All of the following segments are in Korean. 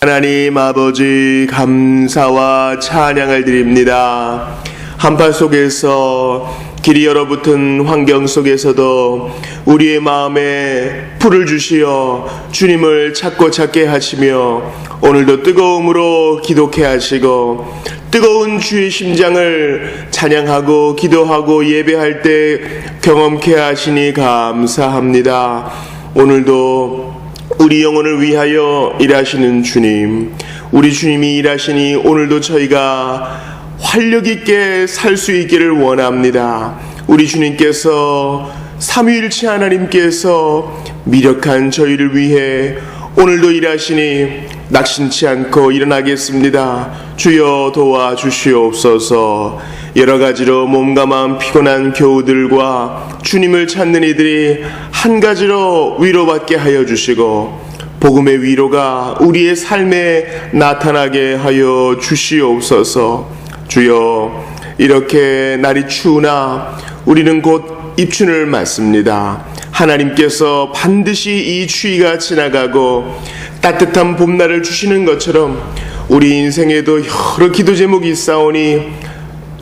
하나님 아버지, 감사와 찬양을 드립니다. 한파 속에서 길이 얼어붙은 환경 속에서도 우리의 마음에 불을 주시어 주님을 찾게 하시며 오늘도 뜨거움으로 기도케 하시고 뜨거운 주의 심장을 찬양하고 기도하고 예배할 때 경험케 하시니 감사합니다. 오늘도 우리 영혼을 위하여 일하시는 주님, 우리 주님이 일하시니 오늘도 저희가 활력 있게 살 수 있기를 원합니다. 우리 주님께서 삼위일체 하나님께서 미력한 저희를 위해 오늘도 일하시니 낙심치 않고 일어나겠습니다. 주여 도와주시옵소서. 여러 가지로 몸과 마음 피곤한 교우들과 주님을 찾는 이들이 한 가지로 위로받게 하여 주시고 복음의 위로가 우리의 삶에 나타나게 하여 주시옵소서. 주여, 이렇게 날이 추우나 우리는 곧 입춘을 맞습니다. 하나님께서 반드시 이 추위가 지나가고 따뜻한 봄날을 주시는 것처럼 우리 인생에도 여러 기도 제목이 있사오니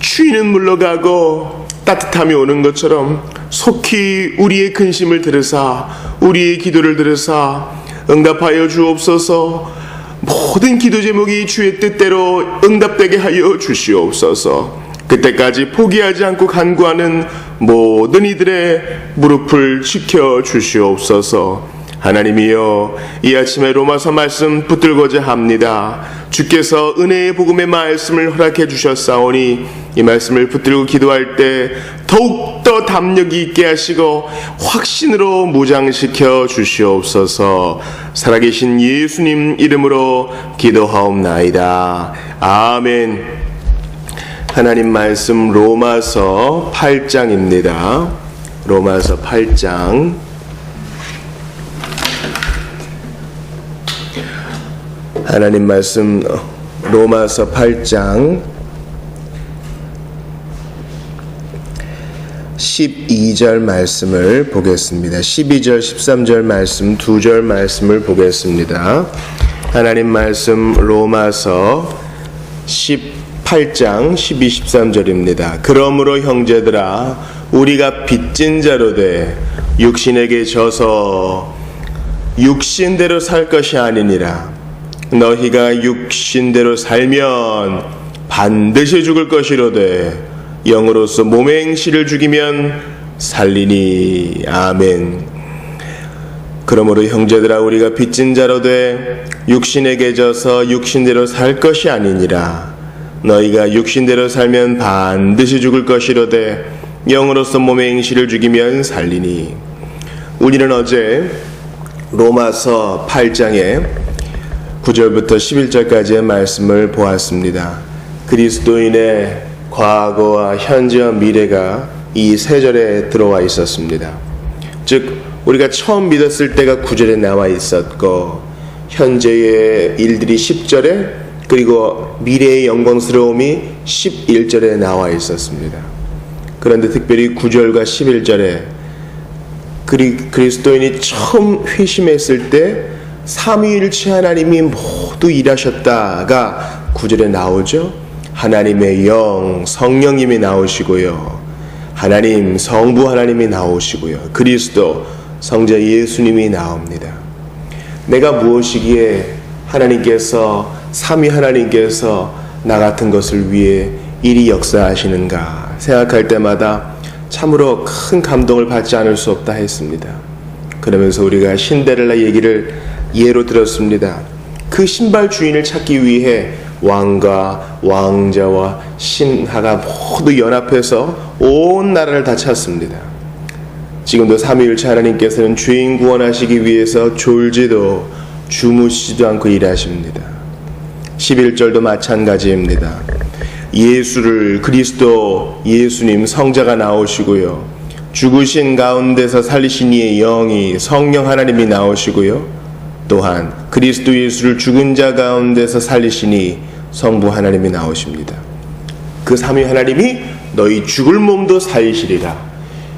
추위는 물러가고 따뜻함이 오는 것처럼 속히 우리의 근심을 들으사 우리의 기도를 들으사 응답하여 주옵소서. 모든 기도 제목이 주의 뜻대로 응답되게 하여 주시옵소서. 그때까지 포기하지 않고 간구하는 모든 이들의 무릎을 지켜 주시옵소서. 하나님이여, 이 아침에 로마서 말씀 붙들고자 합니다. 주께서 은혜의 복음의 말씀을 허락해 주셨사오니 이 말씀을 붙들고 기도할 때 더욱더 담력이 있게 하시고 확신으로 무장시켜 주시옵소서. 살아계신 예수님 이름으로 기도하옵나이다. 아멘. 하나님 말씀 로마서 8장입니다. 로마서 8장. 하나님 말씀 로마서 8장 12절 말씀을 보겠습니다. 12절 13절 말씀 두 절 말씀을 보겠습니다. 하나님 말씀 로마서 18장 12, 13절입니다. 그러므로 형제들아, 우리가 빚진 자로 돼 육신에게 져서 육신대로 살 것이 아니니라. 너희가 육신대로 살면 반드시 죽을 것이로되 영으로서 몸의 행실을 죽이면 살리니. 아멘. 그러므로 형제들아, 우리가 빚진 자로 돼 육신에게 져서 육신대로 살 것이 아니니라. 너희가 육신대로 살면 반드시 죽을 것이로되 영으로서 몸의 행실을 죽이면 살리니. 우리는 어제 로마서 8장에 9절부터 11절까지의 말씀을 보았습니다. 그리스도인의 과거와 현재와 미래가 이 세 절에 들어와 있었습니다. 즉, 우리가 처음 믿었을 때가 9절에 나와 있었고 현재의 일들이 10절에, 그리고 미래의 영광스러움이 11절에 나와 있었습니다. 그런데 특별히 9절과 11절에 그리스도인이 처음 회심했을 때 삼위일체 하나님이 모두 일하셨다가 9절에 나오죠. 하나님의 영, 성령님이 나오시고요. 하나님, 성부 하나님이 나오시고요. 그리스도, 성자 예수님이 나옵니다. 내가 무엇이기에 하나님께서, 삼위 하나님께서 나 같은 것을 위해 이리 역사하시는가 생각할 때마다 참으로 큰 감동을 받지 않을 수 없다 했습니다. 그러면서 우리가 신데렐라 얘기를 예로 들었습니다. 그 신발 주인을 찾기 위해 왕과 왕자와 신하가 모두 연합해서 온 나라를 다 찾습니다. 지금도 삼위일체 하나님께서는 죄인 구원하시기 위해서 졸지도 주무시지도 않고 일하십니다. 11절도 마찬가지입니다. 예수를, 그리스도 예수님 성자가 나오시고요, 죽으신 가운데서 살리신 이의 영이 성령 하나님이 나오시고요, 또한 그리스도 예수를 죽은 자 가운데서 살리시니 성부 하나님이 나오십니다. 그 삼위 하나님이 너희 죽을 몸도 살리시리라.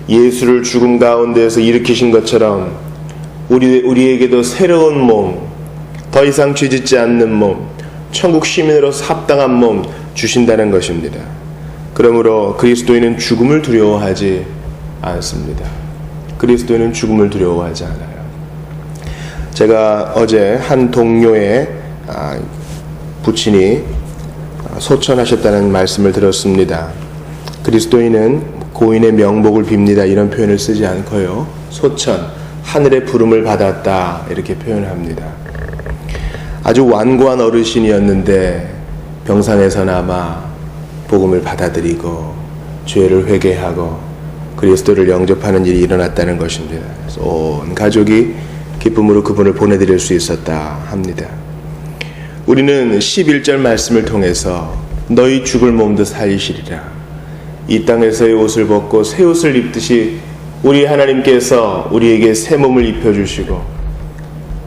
예수를 죽음 가운데서 일으키신 것처럼 우리에게도 새로운 몸, 더 이상 죄짓지 않는 몸, 천국 시민으로서 합당한 몸 주신다는 것입니다. 그러므로 그리스도인은 죽음을 두려워하지 않습니다. 그리스도인은 죽음을 두려워하지 않아요. 제가 어제 한 동료의 부친이 소천하셨다는 말씀을 들었습니다. 그리스도인은 고인의 명복을 빕니다 이런 표현을 쓰지 않고요, 소천, 하늘의 부름을 받았다 이렇게 표현합니다. 아주 완고한 어르신이었는데 병상에서나마 복음을 받아들이고 죄를 회개하고 그리스도를 영접하는 일이 일어났다는 것입니다. 온 가족이 기쁨으로 그분을 보내드릴 수 있었다 합니다. 우리는 11절 말씀을 통해서 너희 죽을 몸도 살리시리라, 이 땅에서의 옷을 벗고 새 옷을 입듯이 우리 하나님께서 우리에게 새 몸을 입혀주시고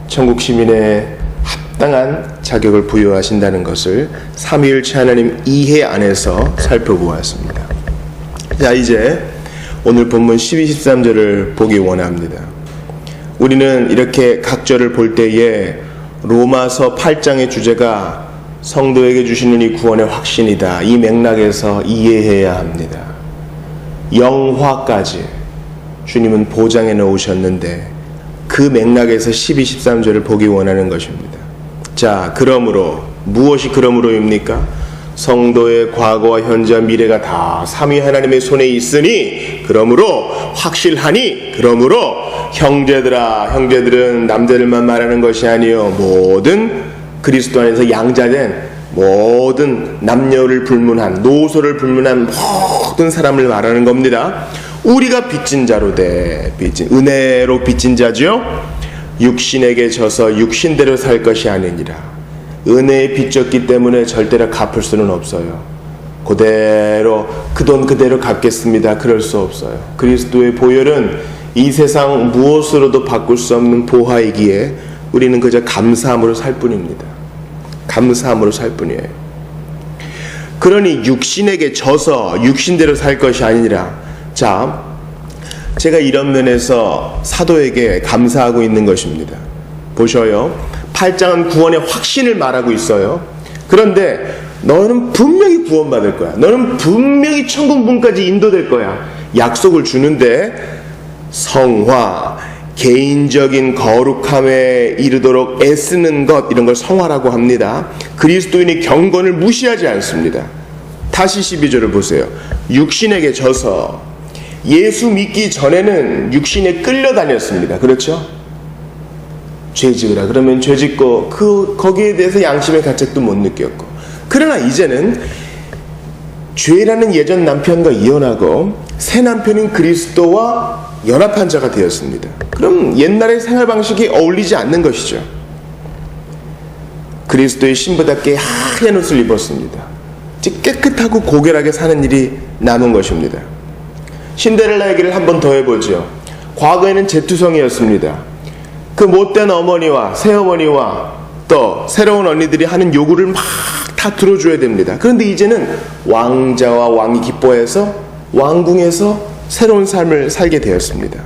천국 시민의 합당한 자격을 부여하신다는 것을 삼위일체 하나님 이해 안에서 살펴보았습니다. 자, 이제 오늘 본문 12, 13절을 보기 원합니다. 우리는 이렇게 각절을 볼 때에 로마서 8장의 주제가 성도에게 주시는 이 구원의 확신이다, 이 맥락에서 이해해야 합니다. 영화까지 주님은 보장해 놓으셨는데 그 맥락에서 12, 13절을 보기 원하는 것입니다. 자, 그러므로 무엇이 그러므로입니까? 성도의 과거와 현재와 미래가 다 삼위 하나님의 손에 있으니 그러므로 확실하니 그러므로 형제들아, 형제들은 남자들만 말하는 것이 아니요 모든 그리스도 안에서 양자된 모든 남녀를 불문한 노소를 불문한 모든 사람을 말하는 겁니다. 우리가 빚진 자로 돼, 은혜로 빚진 자죠. 육신에게 져서 육신대로 살 것이 아니니라. 은혜에 빚졌기 때문에 절대로 갚을 수는 없어요. 그대로 그 돈 그대로 갚겠습니다, 그럴 수 없어요. 그리스도의 보혈은 이 세상 무엇으로도 바꿀 수 없는 보화이기에 우리는 그저 감사함으로 살 뿐입니다. 감사함으로 살 뿐이에요. 그러니 육신에게 져서 육신대로 살 것이 아니라, 자, 제가 이런 면에서 사도에게 감사하고 있는 것입니다. 보셔요. 8장은 구원의 확신을 말하고 있어요. 그런데 너는 분명히 구원받을 거야, 너는 분명히 천국 문까지 인도될 거야 약속을 주는데, 성화, 개인적인 거룩함에 이르도록 애쓰는 것, 이런 걸 성화라고 합니다. 그리스도인의 경건을 무시하지 않습니다. 다시 12절을 보세요. 육신에게 져서, 예수 믿기 전에는 육신에 끌려다녔습니다. 그렇죠? 죄지으라 그러면 죄짓고 거기에 대해서 양심의 가책도 못 느꼈고, 그러나 이제는 죄라는 예전 남편과 이혼하고 새 남편인 그리스도와 연합한 자가 되었습니다. 그럼 옛날의 생활 방식이 어울리지 않는 것이죠. 그리스도의 신부답게 하얀 옷을 입었습니다. 깨끗하고 고결하게 사는 일이 남은 것입니다. 신데렐라 얘기를 한 번 더 해보죠. 과거에는 제투성이었습니다. 그 못된 어머니와 새어머니와 또 새로운 언니들이 하는 요구를 막 다 들어줘야 됩니다. 그런데 이제는 왕자와 왕이 기뻐해서 왕궁에서 새로운 삶을 살게 되었습니다.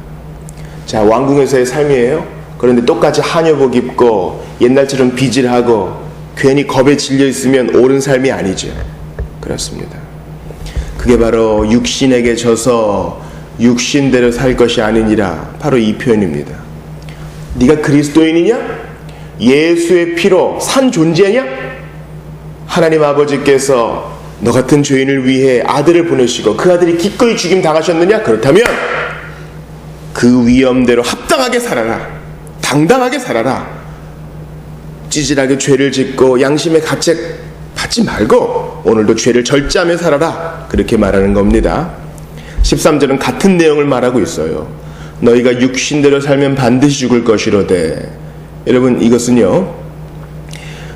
자, 왕궁에서의 삶이에요. 그런데 똑같이 한여복 입고 옛날처럼 비질하고 괜히 겁에 질려 있으면 옳은 삶이 아니죠. 그렇습니다. 그게 바로 육신에게 져서 육신대로 살 것이 아니니라, 바로 이 표현입니다. 네가 그리스도인이냐? 예수의 피로 산 존재냐? 하나님 아버지께서 너 같은 죄인을 위해 아들을 보내시고 그 아들이 기꺼이 죽임 당하셨느냐? 그렇다면 그 위엄대로 합당하게 살아라, 당당하게 살아라. 찌질하게 죄를 짓고 양심의 가책 받지 말고 오늘도 죄를 절제하며 살아라, 그렇게 말하는 겁니다. 13절은 같은 내용을 말하고 있어요. 너희가 육신대로 살면 반드시 죽을 것이로되. 여러분, 이것은요,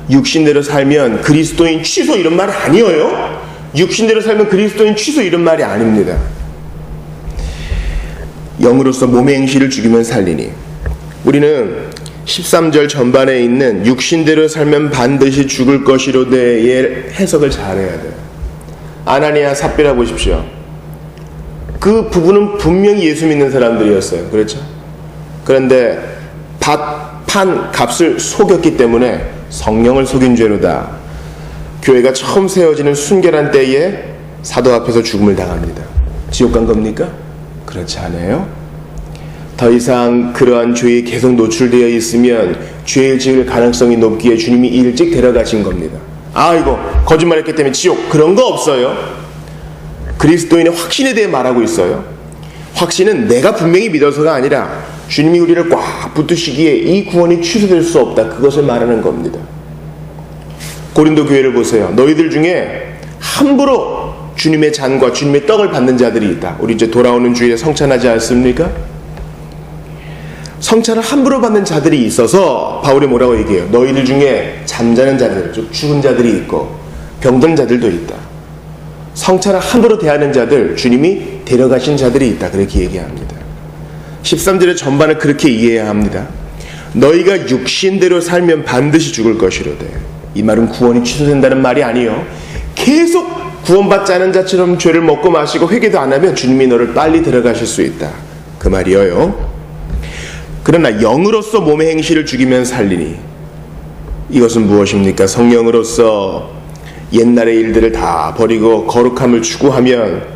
육신대로 살면 그리스도인 취소 이런 말 아니에요. 육신대로 살면 그리스도인 취소 이런 말이 아닙니다. 영으로서 몸의 행실을 죽이면 살리니. 우리는 13절 전반에 있는 육신대로 살면 반드시 죽을 것이로되의 해석을 잘해야 돼요. 아나니아 삽비라 보십시오. 그 부부는 분명히 예수 믿는 사람들이었어요. 그렇죠? 그런데 밭 산 값을 속였기 때문에 성령을 속인 죄로다. 교회가 처음 세워지는 순결한 때에 사도 앞에서 죽음을 당합니다. 지옥 간 겁니까? 그렇지 않아요. 더 이상 그러한 죄에 계속 노출되어 있으면 죄를 지을 가능성이 높기에 주님이 일찍 데려가신 겁니다. 이거 거짓말했기 때문에 지옥, 그런 거 없어요. 그리스도인의 확신에 대해 말하고 있어요. 확신은 내가 분명히 믿어서가 아니라 주님이 우리를 꽉 붙드시기에 이 구원이 취소될 수 없다, 그것을 말하는 겁니다. 고린도 교회를 보세요. 너희들 중에 함부로 주님의 잔과 주님의 떡을 받는 자들이 있다. 우리 이제 돌아오는 주일에 성찬하지 않습니까? 성찬을 함부로 받는 자들이 있어서 바울이 뭐라고 얘기해요? 너희들 중에 잠자는 자들, 즉 죽은 자들이 있고 병든 자들도 있다. 성찬을 함부로 대하는 자들, 주님이 데려가신 자들이 있다, 그렇게 얘기합니다. 13절의 전반을 그렇게 이해해야 합니다. 너희가 육신대로 살면 반드시 죽을 것이로되. 이 말은 구원이 취소된다는 말이 아니에요. 계속 구원받지 않은 자처럼 죄를 먹고 마시고 회개도 안 하면 주님이 너를 빨리 데려가실 수 있다, 그 말이에요. 그러나 영으로서 몸의 행실을 죽이면 살리니, 이것은 무엇입니까? 성령으로서 옛날의 일들을 다 버리고 거룩함을 추구하면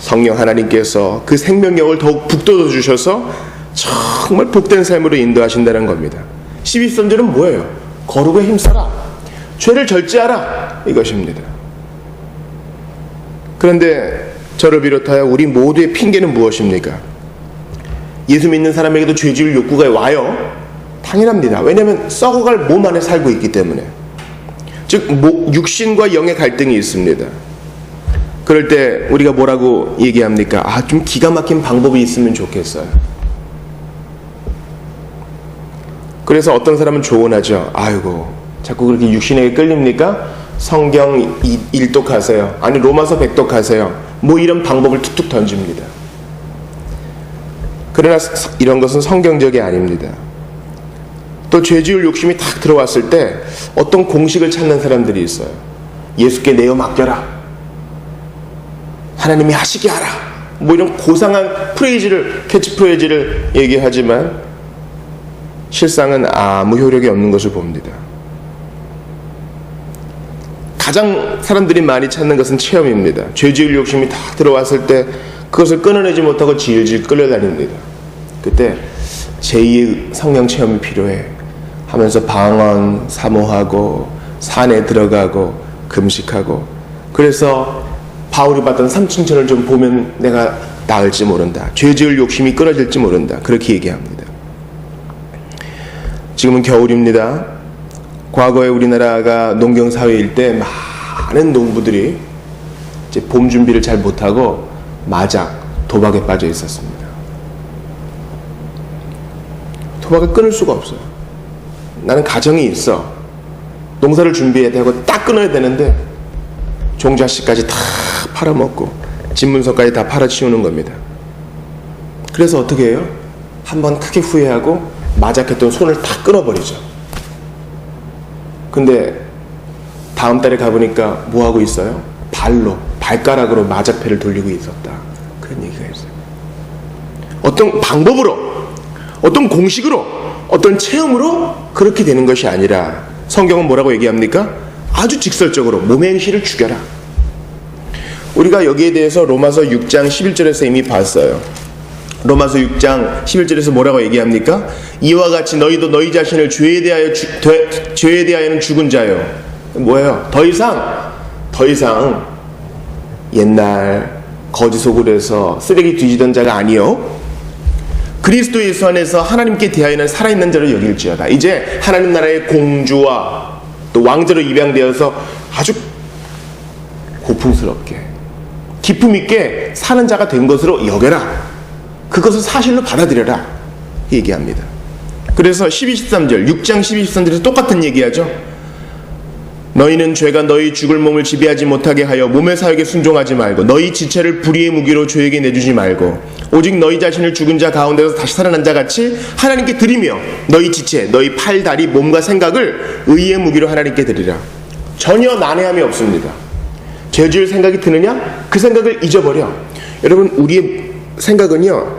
성령 하나님께서 그 생명력을 더욱 북돋워 주셔서 정말 복된 삶으로 인도하신다는 겁니다. 12.3절은 뭐예요? 거룩에 힘써라, 죄를 절제하라, 이것입니다. 그런데 저를 비롯하여 우리 모두의 핑계는 무엇입니까? 예수 믿는 사람에게도 죄 지을 욕구가 와요. 당연합니다. 왜냐하면 썩어갈 몸 안에 살고 있기 때문에. 즉 육신과 영의 갈등이 있습니다. 그럴 때 우리가 뭐라고 얘기합니까? 좀 기가 막힌 방법이 있으면 좋겠어요. 그래서 어떤 사람은 조언하죠. 아이고, 자꾸 그렇게 육신에게 끌립니까? 성경 1독 하세요. 아니 로마서 100독 하세요. 뭐 이런 방법을 툭툭 던집니다. 그러나 이런 것은 성경적이 아닙니다. 또 죄지을 욕심이 탁 들어왔을 때 어떤 공식을 찾는 사람들이 있어요. 예수께 내어 맡겨라, 하나님이 하시게 하라, 뭐 이런 고상한 캐치프레이즈를 얘기하지만 실상은 아무 효력이 없는 것을 봅니다. 가장 사람들이 많이 찾는 것은 체험입니다. 죄지을 욕심이 탁 들어왔을 때 그것을 끊어내지 못하고 질질 끌려다닙니다. 그때 제2의 성령 체험이 필요해 하면서 방언 사모하고 산에 들어가고 금식하고, 그래서 바울이 받던 삼층천을 좀 보면 내가 나을지 모른다, 죄 지을 욕심이 끊어질지 모른다, 그렇게 얘기합니다. 지금은 겨울입니다. 과거에 우리나라가 농경사회일 때 많은 농부들이 이제 봄 준비를 잘 못하고 마작, 도박에 빠져 있었습니다. 도박을 끊을 수가 없어요. 나는 가정이 있어, 농사를 준비해야 되고 딱 끊어야 되는데 종자씨까지 다 팔아먹고 집문서까지 다 팔아치우는 겁니다. 그래서 어떻게 해요? 한번 크게 후회하고 마작했던 손을 다 끊어버리죠. 근데 다음 달에 가보니까 뭐하고 있어요? 발가락으로 마작패를 돌리고 있었다, 그런 얘기가 있어요. 어떤 방법으로, 어떤 공식으로, 어떤 체험으로 그렇게 되는 것이 아니라 성경은 뭐라고 얘기합니까? 아주 직설적으로 몸의 행실을 죽여라. 우리가 여기에 대해서 로마서 6장 11절에서 이미 봤어요. 로마서 6장 11절에서 뭐라고 얘기합니까? 이와 같이 너희도 너희 자신을 죄에 대하여는 죽은 자요. 뭐예요? 더 이상 옛날 거짓 소굴에서 쓰레기 뒤지던 자가 아니요, 그리스도 예수 안에서 하나님께 대하여는 살아있는 자로 여길지어다. 이제 하나님 나라의 공주와 또 왕자로 입양되어서 아주 고풍스럽게 기품 있게 사는 자가 된 것으로 여겨라. 그것을 사실로 받아들여라, 얘기합니다. 그래서 12-13절, 6장 12-13절에서 똑같은 얘기하죠. 너희는 죄가 너희 죽을 몸을 지배하지 못하게 하여 몸의 사역에 순종하지 말고 너희 지체를 불의의 무기로 죄에게 내주지 말고 오직 너희 자신을 죽은 자 가운데서 다시 살아난 자 같이 하나님께 드리며 너희 지체, 너희 팔, 다리, 몸과 생각을 의의 무기로 하나님께 드리라. 전혀 난해함이 없습니다. 죄 지을 생각이 드느냐? 그 생각을 잊어버려. 여러분, 우리의 생각은요,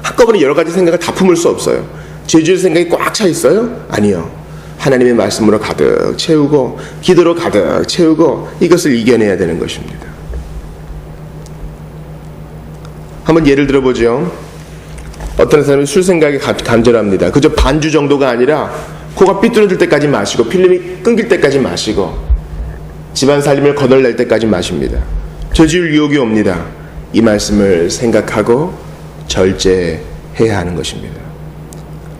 한꺼번에 여러 가지 생각을 다 품을 수 없어요. 죄질 생각이 꽉 차 있어요? 아니요. 하나님의 말씀으로 가득 채우고 기도로 가득 채우고 이것을 이겨내야 되는 것입니다. 한번 예를 들어보죠. 어떤 사람이 술 생각이 간절합니다. 그저 반주 정도가 아니라 코가 삐뚤어질 때까지 마시고 필름이 끊길 때까지 마시고 집안 살림을 거덜낼 때까지 마십니다. 저지을 유혹이 옵니다. 이 말씀을 생각하고 절제해야 하는 것입니다.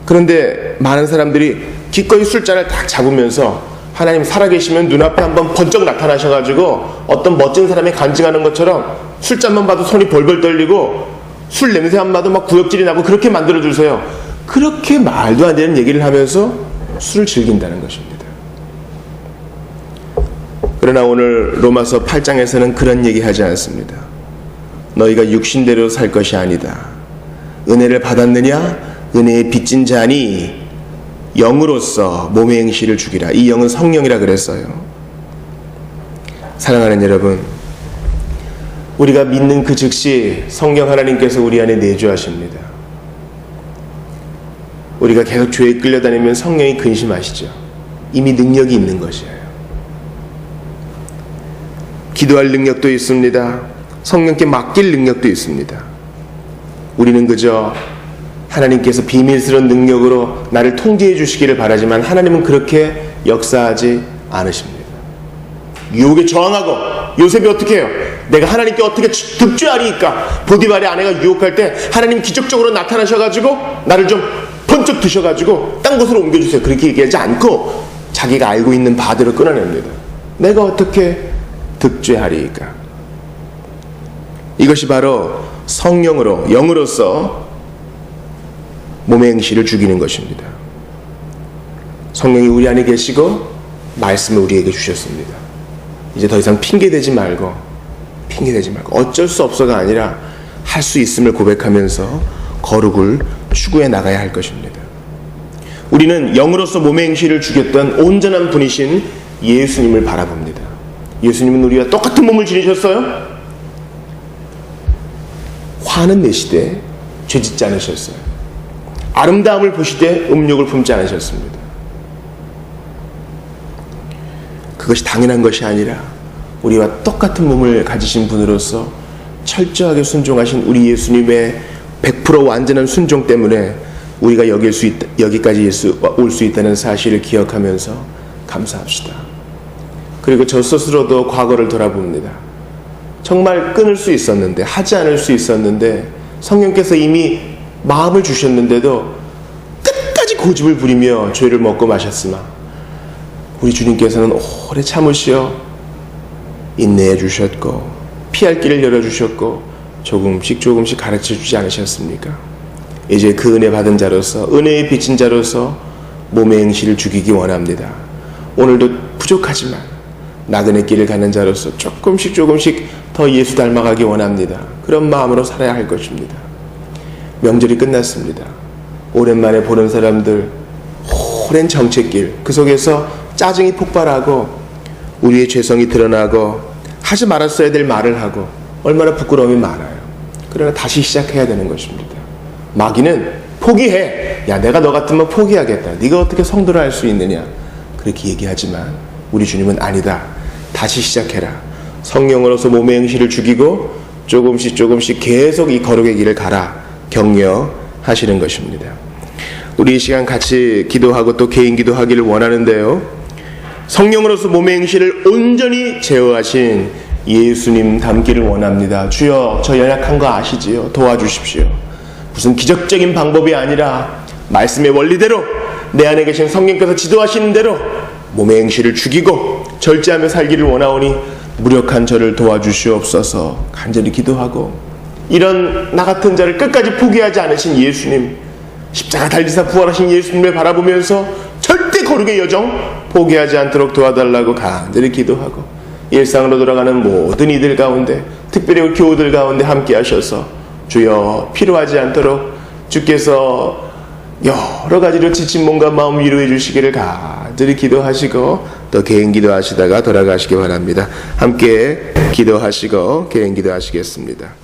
그런데 많은 사람들이 기꺼이 술잔을 딱 잡으면서 하나님 살아계시면 눈앞에 한번 번쩍 나타나셔가지고 어떤 멋진 사람이 간증하는 것처럼 술잔만 봐도 손이 벌벌 떨리고 술 냄새만 봐도 막 구역질이 나고 그렇게 만들어주세요. 그렇게 말도 안 되는 얘기를 하면서 술을 즐긴다는 것입니다. 그러나 오늘 로마서 8장에서는 그런 얘기 하지 않습니다. 너희가 육신대로 살 것이 아니다. 은혜를 받았느냐? 은혜에 빚진 자니 영으로서 몸의 행실을 죽이라. 이 영은 성령이라 그랬어요. 사랑하는 여러분, 우리가 믿는 그 즉시 성령 하나님께서 우리 안에 내주하십니다. 우리가 계속 죄에 끌려다니면 성령이 근심하시죠. 이미 능력이 있는 것이에요. 기도할 능력도 있습니다. 성령께 맡길 능력도 있습니다. 우리는 그저 하나님께서 비밀스러운 능력으로 나를 통제해 주시기를 바라지만 하나님은 그렇게 역사하지 않으십니다. 유혹에 저항하고 요셉이 어떻게 해요? 내가 하나님께 어떻게 득죄하리까? 보디발의 아내가 유혹할 때 하나님 기적적으로 나타나셔가지고 나를 좀 번쩍 드셔가지고 딴 곳으로 옮겨주세요. 그렇게 얘기하지 않고 자기가 알고 있는 바대로 끊어냅니다. 내가 어떻게 득죄하리까? 이것이 바로 성령으로 영으로서 몸의 행실을 죽이는 것입니다. 성령이 우리 안에 계시고 말씀을 우리에게 주셨습니다. 이제 더 이상 핑계대지 말고 어쩔 수 없어가 아니라 할 수 있음을 고백하면서 거룩을 추구해 나가야 할 것입니다. 우리는 영으로서 몸의 행실을 죽였던 온전한 분이신 예수님을 바라봅니다. 예수님은 우리와 똑같은 몸을 지니셨어요? 화는 내시되 죄짓지 않으셨어요. 아름다움을 보시되 음욕을 품지 않으셨습니다. 그것이 당연한 것이 아니라 우리와 똑같은 몸을 가지신 분으로서 철저하게 순종하신 우리 예수님의 100% 완전한 순종 때문에 우리가 여기까지 올 수 있다는 사실을 기억하면서 감사합시다. 그리고 저 스스로도 과거를 돌아봅니다. 정말 끊을 수 있었는데, 하지 않을 수 있었는데, 성령께서 이미 마음을 주셨는데도 끝까지 고집을 부리며 죄를 먹고 마셨으나 우리 주님께서는 오래 참으시어 인내해 주셨고 피할 길을 열어주셨고 조금씩 가르쳐 주지 않으셨습니까? 이제 그 은혜 받은 자로서, 은혜에 빚진 자로서 몸의 행실을 죽이기 원합니다. 오늘도 부족하지만 나그네 길을 가는 자로서 조금씩 더 예수 닮아가기 원합니다. 그런 마음으로 살아야 할 것입니다. 명절이 끝났습니다. 오랜만에 보는 사람들, 오랜 정체길, 그 속에서 짜증이 폭발하고 우리의 죄성이 드러나고 하지 말았어야 될 말을 하고 얼마나 부끄러움이 많아요. 그러나 다시 시작해야 되는 것입니다. 마귀는 포기해. 야, 내가 너 같으면 포기하겠다. 네가 어떻게 성도를 할 수 있느냐. 그렇게 얘기하지만 우리 주님은 아니다. 다시 시작해라. 성령으로서 몸의 행실을 죽이고 조금씩 계속 이 거룩의 길을 가라. 격려하시는 것입니다. 우리 이 시간 같이 기도하고 또 개인 기도하기를 원하는데요. 성령으로서 몸의 행실을 온전히 제어하신 예수님 닮기를 원합니다. 주여, 저 연약한 거 아시지요? 도와주십시오. 무슨 기적적인 방법이 아니라 말씀의 원리대로 내 안에 계신 성령께서 지도하시는 대로 몸의 행실을 죽이고 절제하며 살기를 원하오니 무력한 저를 도와주시옵소서. 간절히 기도하고 이런 나 같은 자를 끝까지 포기하지 않으신 예수님, 십자가 달리사 부활하신 예수님을 바라보면서 절대 거룩의 여정 포기하지 않도록 도와달라고 간절히 기도하고 일상으로 돌아가는 모든 이들 가운데, 특별히 우리 교우들 가운데 함께 하셔서 주여, 필요하지 않도록 주께서 여러 가지로 지친 몸과 마음 위로해 주시기를 간절히 기도하시고 또 개인 기도하시다가 돌아가시기 바랍니다. 함께 기도하시고 개인 기도하시겠습니다.